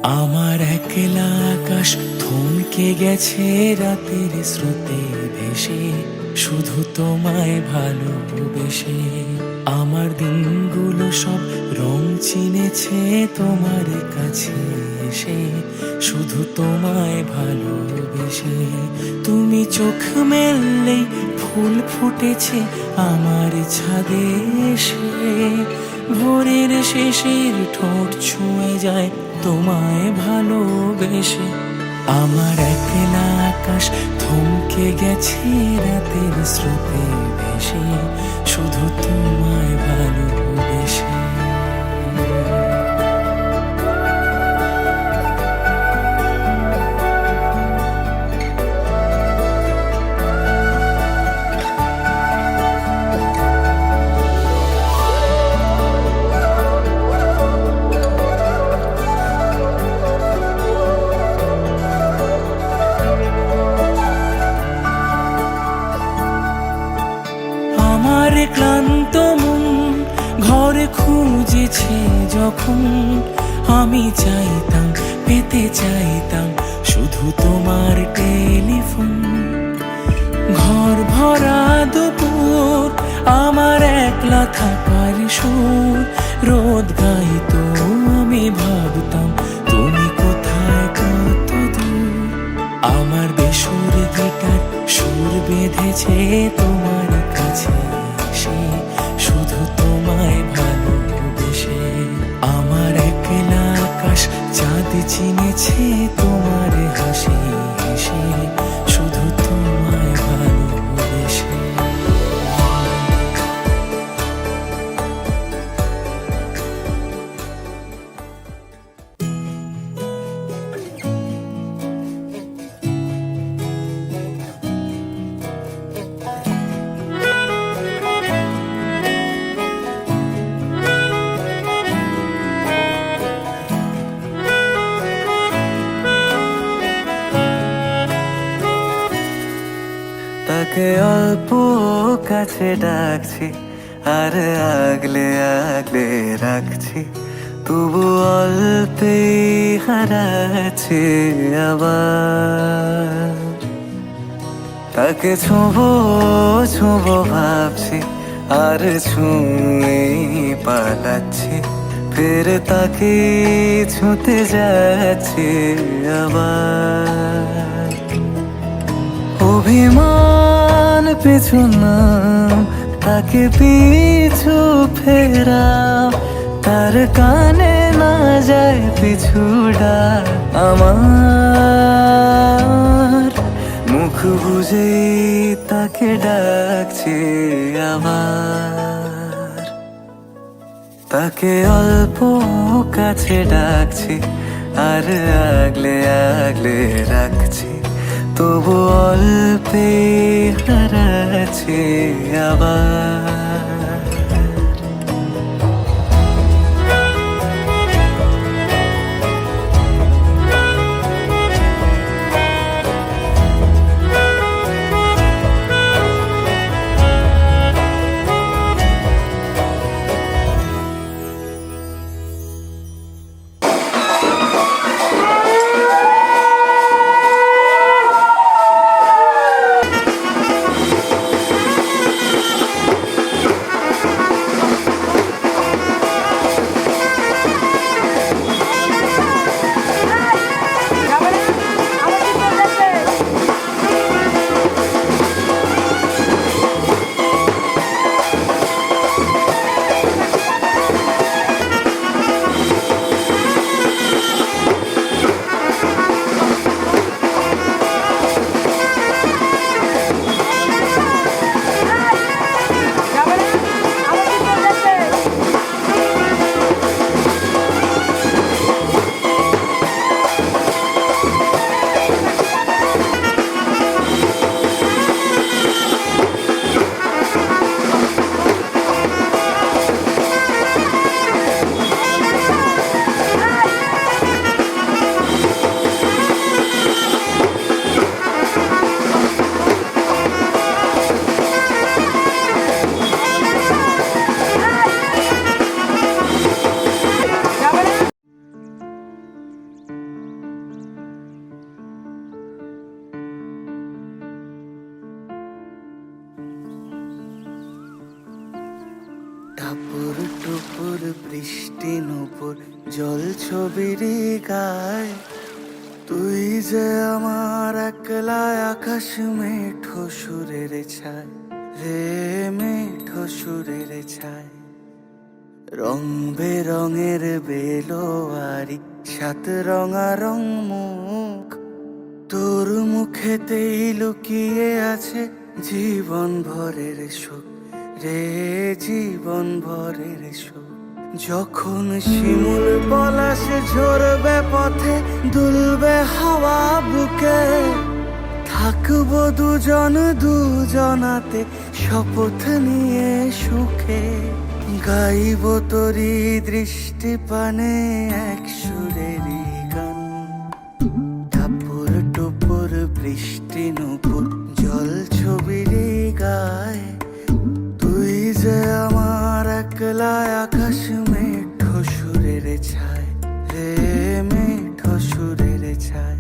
আমার একলা আকাশ থমকে গেছে রাতের স্রোতে ভেসে, শুধু তোমায় ভালোবেসে। আমার দিনগুলো সব রং চিনেছে তোমার কাছে এসে, শুধু তোমায় ভালোবেসে। তুমি চোখ মেললেই ফুল ফুটেছে আমার ছাদে এসে, ভোরের শেষের ঠোঁট ছুঁয়ে যায় তোমায় ভালোবেসে। আমার একলা আকাশ থমকে গেছে রাতের স্রোতে ভেসে, শুধু তোমায় ভালোবেসে। আমার ক্লান্ত মন ঘরে খুঁজেছে যখন, আমি চাইতাম পেতে চাইতাম শুধু তোমার টেলিফোন। ঘর ভরা দুপুর আমার একলা থাকার সুর, রোদ গাইতো আমি ভাবতাম তুমি কোথায় কত দূর। আমার বেসুর গিটার সুর বেঁধেছে তোমার কাছে এসে, শুধু তোমায় ভালোবেসে। আমার একলা আকাশ চাঁদ চিনেছে তোমার হাসি হেসে, শুধু তোমায় ভালোবেসে। তাকে অল্প কাছে ডাকছি আর আগলে আগলে রাখছি, তবু অল্পে হারাচ্ছে আবার। তাকে ছোঁবো ছোঁবো ভাবছি আর ছুঁয়ে পালাচ্ছি, ফের তাকে ছুঁতে যাচ্ছে আবার। অভিমান পিছু নাম, তাকে পিছু ফেরাও, তার কানে না যায় পিছু ডাক আমার। মুখ বুঝে তাকে ডাকছে আবার। তাকে অল্প কাছে ডাকছি আর আগলে আগলে রাখছি, তবু অল্পে হারাচ্ছে আবার। বৃষ্টি নুপুর জল ছবির গায়, তুই যে আমার একলা আকাশ মেঠো সুরের ছায় রে, মেঠো সুরের ছায়। রং বেরঙের বেলোয়ারি সাত রঙারং মুখ, তোর মুখেতেই লুকিয়ে আছে জীবন ভরের সুখ রে, জীবন ভরের সুখ। যখন শিমুল পলাশে ঝরবে পথে, দুলবে হাওয়া বুকে, থাকবো দুজন দুজনাতে শপথ নিয়ে সুখে। গাইব তোরি দৃষ্টি পানে এক সুরেরই গান, টাপুর টুপুর বৃষ্টি নুপুর জল ছবির গায়, তুই যে আমার একলা আকাশ মেঠো সুরের ছায় রে, মেঠো সুরের ছায়।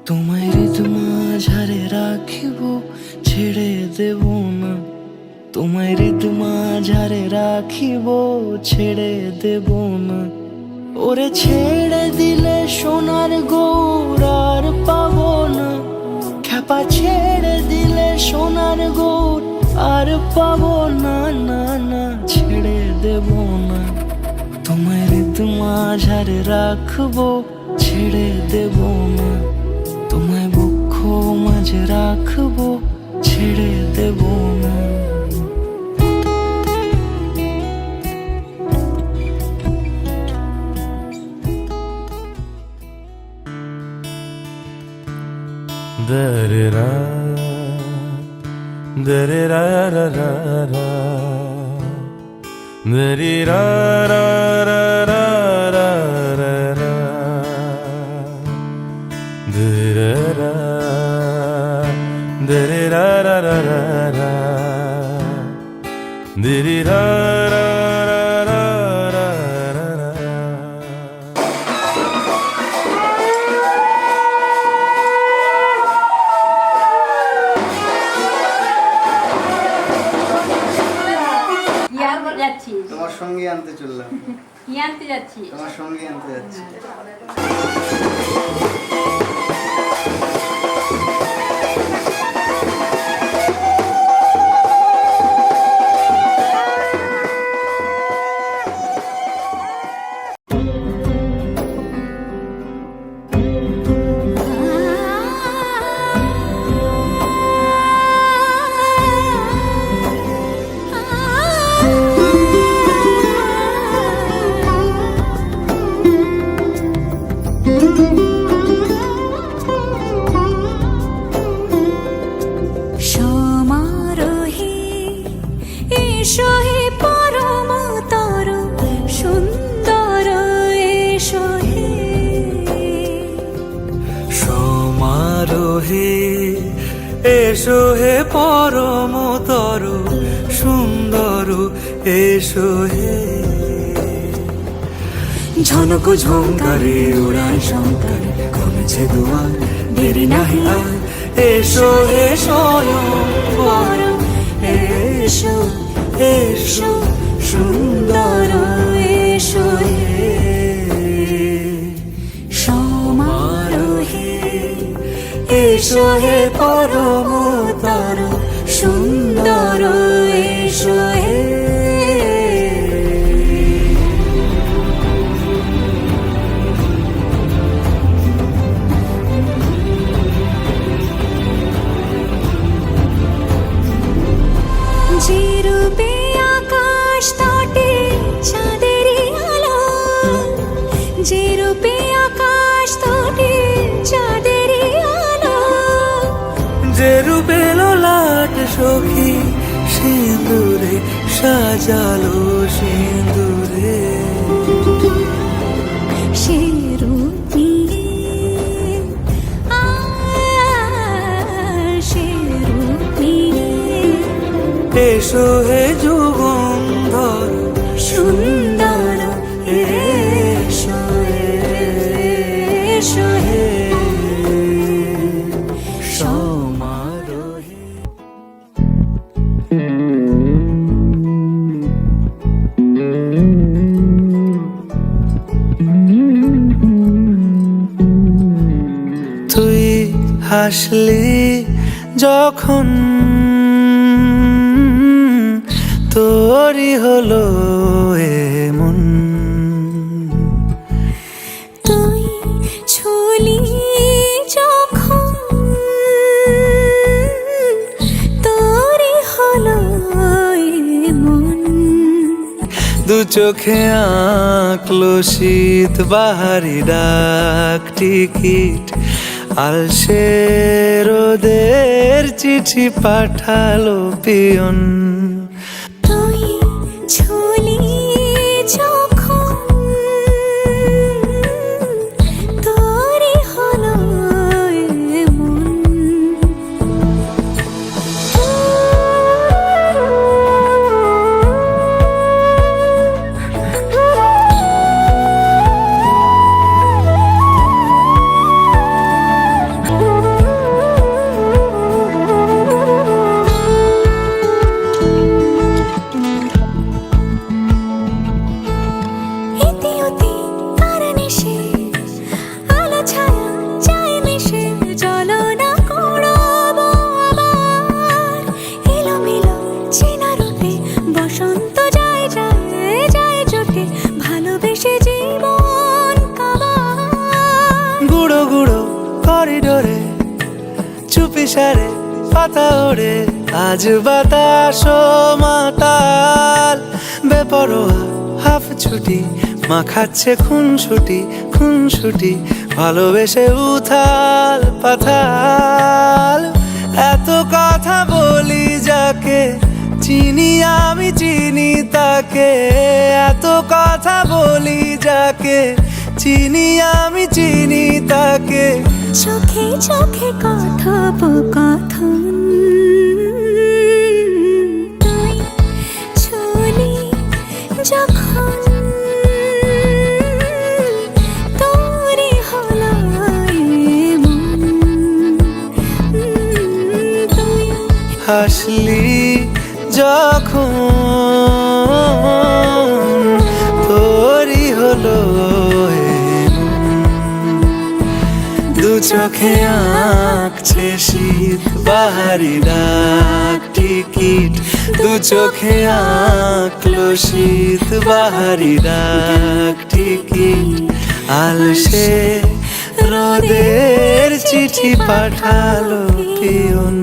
তোমায় ঋতু মাঝারে রাখিব ছেড়ে দেব না, তোমায় ঋতু মাঝারে রাখিব ছেড়ে দেব না। ওরে ছেড়ে দিলে সোনার গৌর আর পাবো না, খ্যাপা ছেড়ে দিলে সোনার গৌর আর পাবো না, না না ছেড়ে দেব না। তোমায় ঋতু মাঝারে রাখবো ছেড়ে দেব না, তোমায় বক্ষ মাঝে রাখবো ছেড়ে দেব না। Da-da-da, da-da-da-da-da-da, da-da-da-da-da-da-da, da-da-da, da-da-da-da-da-da, da-da-da-da-da-da-da. তোমার সঙ্গে আনতে চললাম, কি আনতে যাচ্ছি? তোমার সঙ্গে আনতে যাচ্ছি। সমারোহে এসো হে পরম তর সুন্দর, এসো হে সমারোহে এসো হে পরমতর সুন্দর, এসো হে। ঝনক ঝঙ্কারে উড়ায় শঙ্কারে কমেছে দুয়ার, দেরি নাহি আর এসো হে স্বয়ং পরম, এসো এসো সুন্দর, এসো হে। সমারোহে এসো হে পরমতর সুন্দর, এসো হে। যে রূপে আকাশ সখী সিঁদুরে সাজালো সিঁদুরে সে রূপ নিয়ে সে রূপ নিয়ে এসো হে যুগন্ধর সুন্দর এসো এসো হে সমারোহে তুই হাসলি যখন তোরই হলো এমন তুই ছুলি যখন তোরই হলো মন দু চোখে আঁকলো শীত বাহারি ডাক টিকিট আলসে রোদের চিঠি পাঠালো পিয়ন তুই ছুলি যখন তোরই হলো মন ইতি অতি কারণেসে আলো ছায়া যায় মিশে চলো না করবো আবার এলোমেলো চেনা রূপে বসন্ত যায় যায় যায় জোটে ভালোবেসে জীবন কাবার গুঁড়ো গুঁড়ো করিডোরে চুপি সারে পাতা ওড়ে আজ বাতাস মাতাল বেপরোয়া হাফ ছুটি মাখাচ্ছে খুনসুটি ভালোবেসে উথাল পাথাল এত কথা বলি যাকে চিনি আমি চিনি তাকে এত কথা বলি যাকে চিনি আমি চিনি তাকে চোখে চোখে কথোপকথন তুই ছুলি যখন তোরই হলো মন তুই হাসলি যখন তোরই হলো দু চোখে আঁকছে শীত বাহারি ডাক টিকিট দু চোখে আঁকলো শীত বাহারি ডাক টিকিট আলসে রোদের চিঠি পাঠালো পিয়ন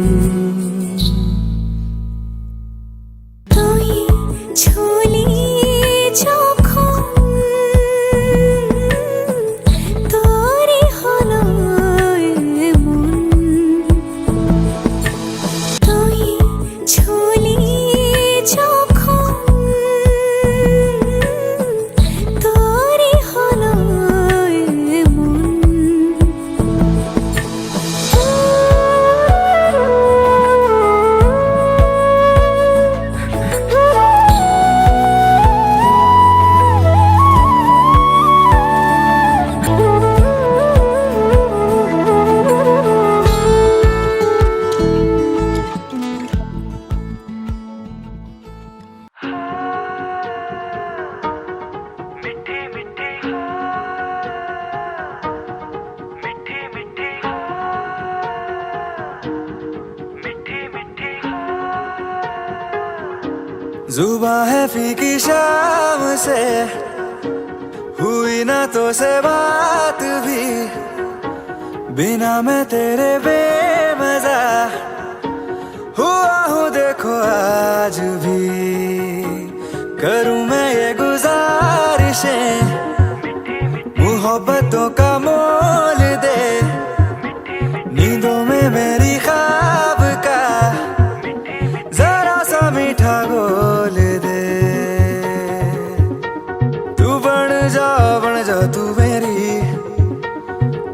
তুই ছুলি যখন তোরই হলো মন তুই ছুলি যখন তোরই হলো মন जुबा है फीकी शाम से हुई ना तो से बात भी बिना मैं तेरे बेमजा हुआ हूँ देखो आज भी करूँ मैं ये गुजारिशें मोहब्बतों का मोल दे नींदों में मेरी ख्वाब का बन जा तू मेरी,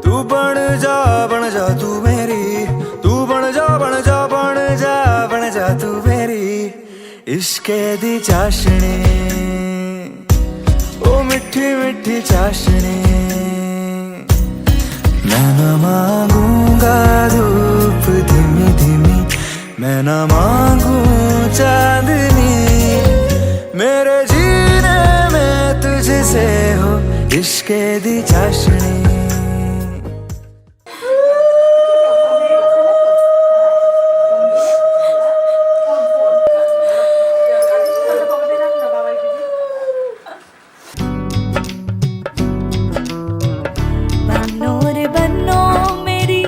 तू बन जा तू मेरी, तू बन जा बन जा बन जा बन जा तू मेरी इश्के दी चाशनी, ओ मिठी मिठी चाशनी। मैं न मांगूंगा धूप धीमी धीमी, मैं न मांगू चांदनी, मेरे जीने में तुझसे हो इश्के दी चाशनी। बनो रे बनो मेरी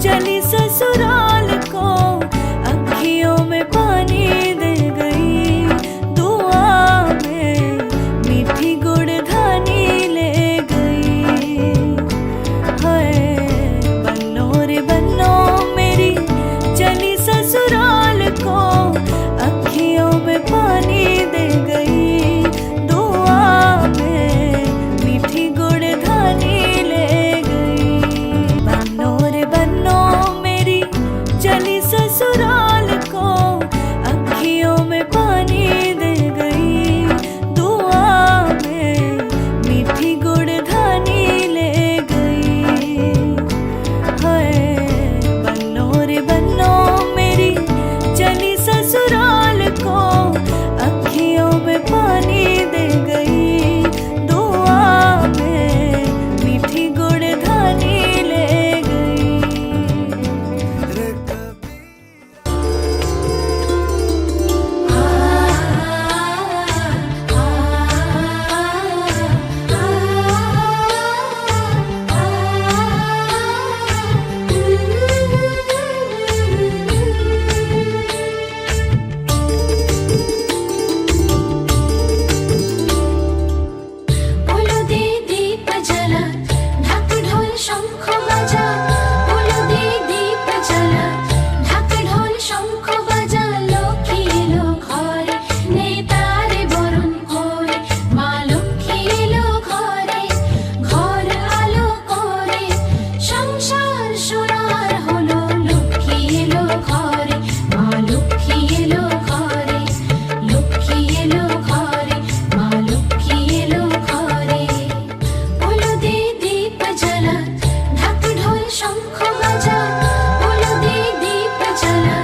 चली ससुराल को, अखियों में पानी दे गई, दुआ में मीठी गुड़धानी ले गई। हाय बनो रे बनो मेरी चली ससुराल को, अखियों में पानी दे गई, दुआ में मीठी गुड़धानी ले गई। बनो रे बनो मेरी चली ससुराल को, अखियों में पानी दे गई, दुआ में मीठी गुड़धानी ले गई। हाय बनो रे बनो मेरी चली ससुराल को, अखियों में पानी दे गई, दुआ में मीठी गुड़धानी ले गई। बोलो दे दीप जला, ढाक ढोल शंख बजा, बोलो दे दीप जला, ढाक ढोल शंख बजा, लक्ष्मी एलो घरे, नेतारे बরণ করে, মা লক্ষ্মী এলো ঘরে, ঘর আলো করে, সংসার সোনার হলো, লক্ষ্মী এলো ঘরে, মা লক্ষ্মী এলো ঘরে, লক্ষ্মী এলো ঘরে, মা লক্ষ্মী এলো ঘরে। बोलो दे दीप जला, ढाक ढोल शंख बजा, बोलो दे दीप जला,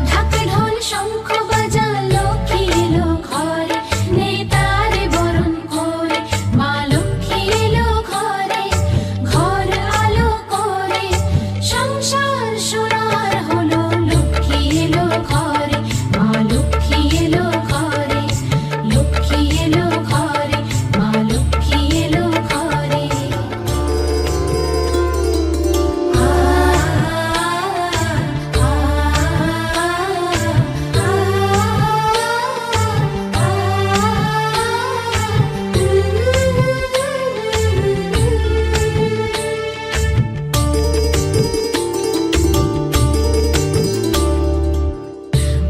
ढाक ढोल शंख बजा, लक्ष्मी एलो घरे, नेतारे बরণ করে, মা লক্ষ্মী এলো ঘরে, ঘর আলো করে, সংসার সোনার হলো, লক্ষ্মী এলো ঘরে, মা লক্ষ্মী এলো ঘরে, লক্ষ্মী এলো ঘরে, মা লক্ষ্মী এলো ঘরে।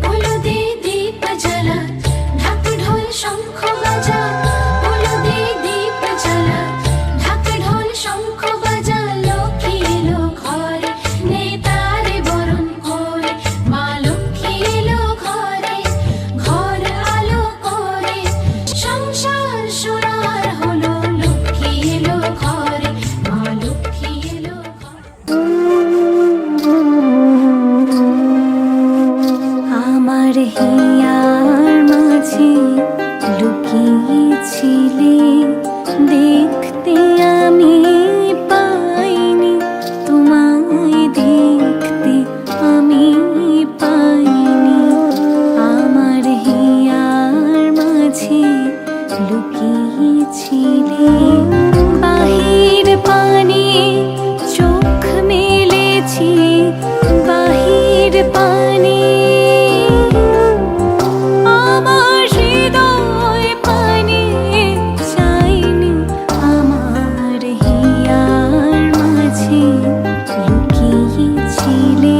बोलो दे दीप जला, ढाक ढोल शंख बजा, बोलो दे दीप जला, ढाक ढोल शंख बजा, लक्ष्मी एलो घरे, नेतारे बরণ করে, মা লক্ষ্মী এলো ঘরে, ঘর আলো করে, সংসার সোনার হলো, লক্ষ্মী এলো ঘরে, মা লক্ষ্মী এলো ঘরে। আমার হিয়ার মাঝে লুকিয়েছিলে, দেখতে আমি পাইনি, তোমায় দেখতে আমি পাইনি। আমার হিয়ার মাঝে লুকিয়েছিলে, বাহির পানে চোখ মেলেছি, বাহির পানে আমার হৃদয় পানে চাইনি, আমার হিয়ার মাঝে লুকিয়েছিলে,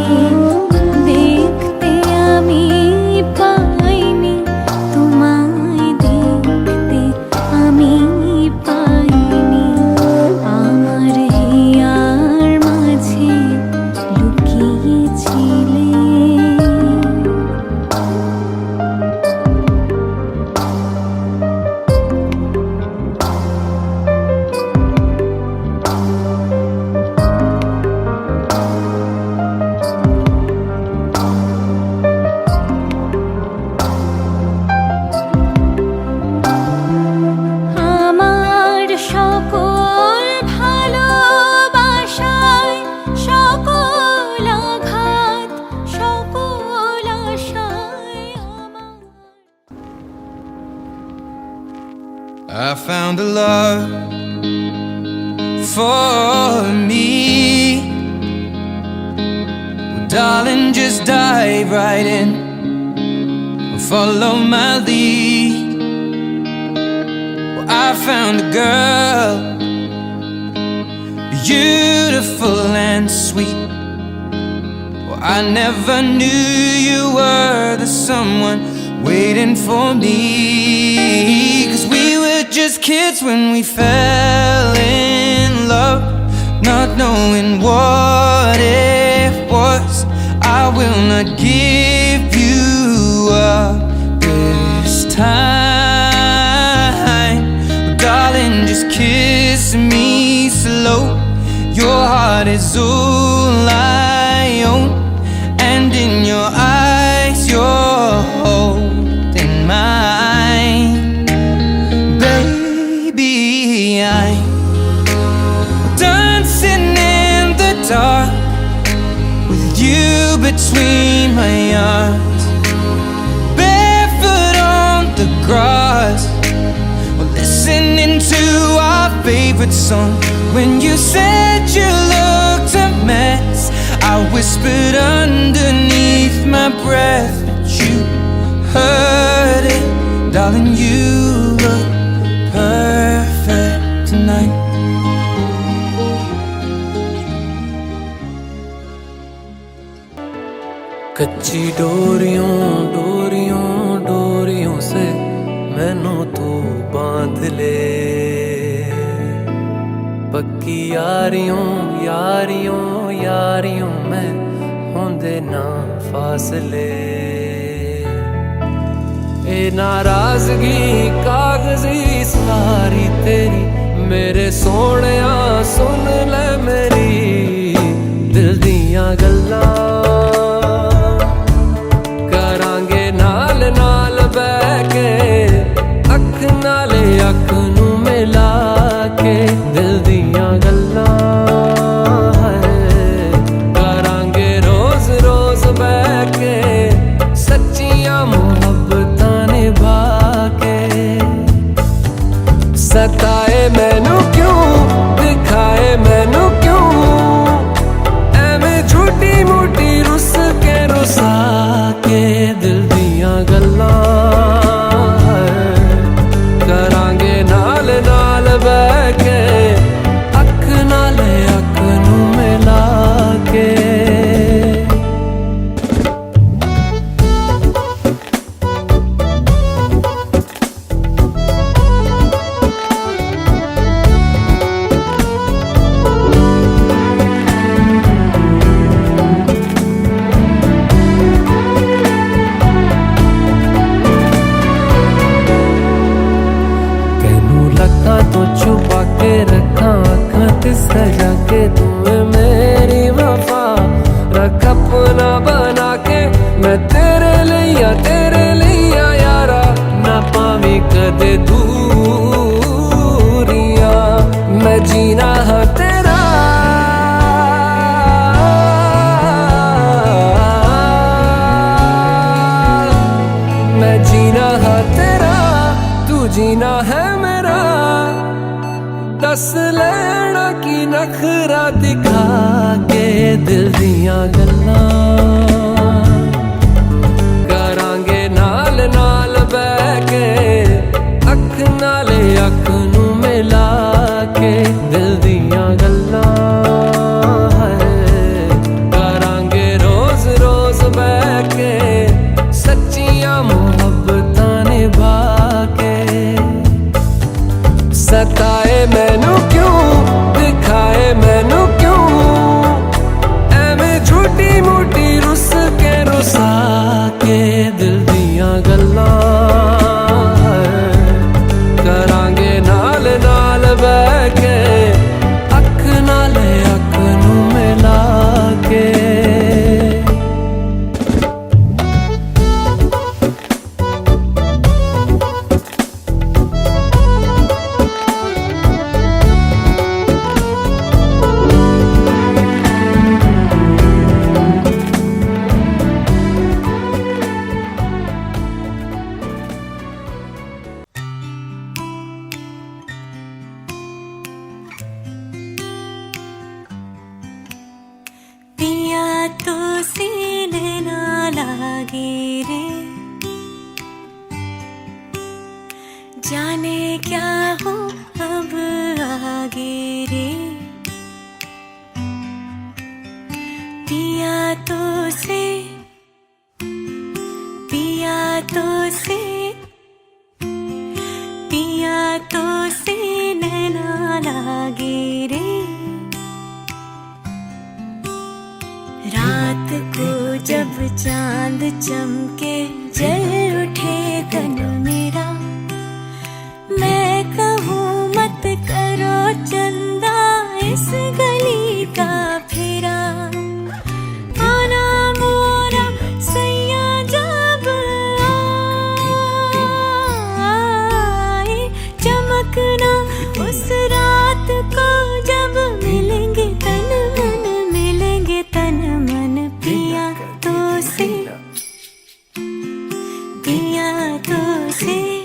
দেখতে আমি পাইনি, তোমায় দেখতে আমি found a love for me. Well, darling, just dive right in, follow my lead. Well, I found a girl, beautiful and sweet. Well, I never knew you were the someone waiting for me. 'Cause we were just kids when we fell in love, not knowing what it was. I will not give you up this time. But darling, just kiss me slow. Your heart is all I own, and in your eyes you're holding mine. Baby, I'm dancing in the dark with you between my arms, barefoot on the grass. We're listening to our favorite song. When you said you looked a mess, I whispered underneath my breath, but you heard it. Darling, you look perfect tonight. कच्ची डोरियों डोरियों डोरियों से मैनू तू बांध ले, पक्की यारियों यारियों यारियों में होंदे ना फासले। ए नाराजगी कागजी सारी तेरी, मेरे सोहणिया सुन ले मेरी दिल दियां गल्लां। करांगे नाल नाल बैठ के, अख नाले अख नू मिला के दिल दियां गल्लां है। करांगे रोज रोज बैठ के सच्चियां मुहब्बतां निभा के। सताए मैनू क्यों, दिखाए मैनू क्यों, एवें झूठी मूठी रुस के रुसा के दिल दियां गल्लां है। करांगे नाल नाल बैठ के, अख नाले अख नू मिला के। तो छुपा के रखा आँखां ते सजा के, तुम्हें मेरी वफा रख अपना बना के। मैं तेरे लिया यारा, ना पावी कदे दूरियां। मैं जीना हाँ तेरा, मैं जीना हाँ तेरा, तू जीना है मेरा। दस लेना की नखरा दिखा के दिल दियां गल्लां। करांगे नाल नाल बैठ के, अख नाले अख नू मिला के दिल दियां गल्लां है। करांगे रोज रोज बैठ के सच्चियां मुहब्बतां निभा के। सताए मैनू क्यों, दिखाए मैनू क्यों, एवें झूठी मूठी रुस के रुसा के दिल दियां गल्लां है। करांगे नाल नाल बैठ के, अख नाले अख नू मिला के। तो सीने ना लागे रे, जाने क्या हो अब आगे रे, पिया तो से पिया तो से पिया तो से नैना लागे रे, रात को जब चांद चमके जल उठे तन मेरा, मैं कहूँ मत करो चंदा इस गली का फेरा, आना मोरा सैया जब आए, चमकना उस रात को जब मिलेंगे तन मन, मिलेंगे तन मन, पिया तो से पिया तो से।